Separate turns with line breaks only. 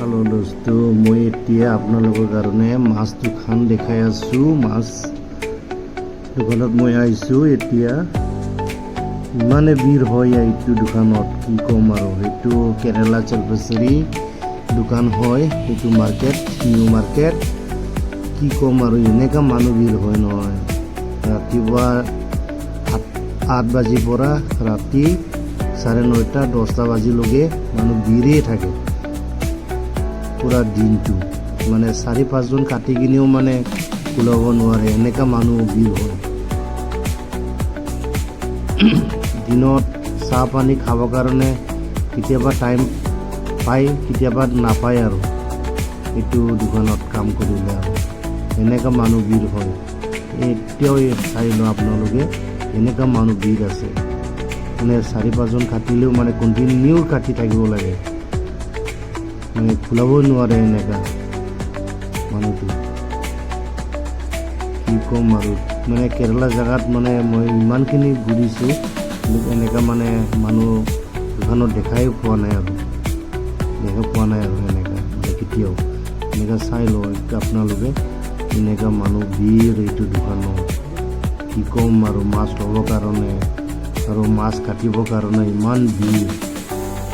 Hello দোস্ত, মই এতিয়া আপোনালোকৰ কাৰণে মাছ দুখন দেখাই আছোঁ। মাছ দোকানত মই আহিছোঁ। এতিয়া ইমানে ভিৰ হয় এইটো দোকানত, কি ক'ম আৰু। সেইটো কেৰেলা চলপেচৰী দোকান হয়, সেইটো মাৰ্কেট, নিউ মাৰ্কেট। কি ক'ম আৰু, এনেকুৱা মানুহ ভিৰ হয় নহয়। ৰাতিপুৱা 8 বাজিৰ পৰা ৰাতি 9:30 10টা বাজিলৈকে মানুহ ভিৰেই থাকে পুৰা দিনটো। মানে 4-5 জন কাটি কিনেও মানে ওলাব নোৱাৰে, এনেকুৱা মানুহ ভিৰ হয়। দিনত চাহ পানী খাবৰ কাৰণে কেতিয়াবা টাইম পায়, কেতিয়াবা নাপায় আৰু এইটো দোকানত কাম কৰিলে আৰু এনেকুৱা মানুহ ভিৰ হয়। এতিয়াও চাই লওঁ আপোনালোকে, এনেকুৱা মানুহ ভিৰ আছে। মানে 4-5 জন কাটিলেও মানে কণ্টিনিউ কাটি থাকিব লাগে, মানে খোলাবই নোৱাৰে এনেকুৱা মানুহটো। কি ক'ম আৰু, মানে কেৰেলা জেগাত মানে মই ইমানখিনি ঘূৰিছোঁ, এনেকুৱা মানে মানুহ দোকানত দেখাই পোৱা নাই আৰু এনেকুৱা মানে কেতিয়াও। এনেকুৱা চাই লওঁ আপোনালোকে, এনেকুৱা মানুহ ভিৰ এইটো দোকানত। কি ক'ম আৰু, মাছ ল'বৰ কাৰণে আৰু মাছ কাটিবৰ কাৰণে ইমান ভিৰ।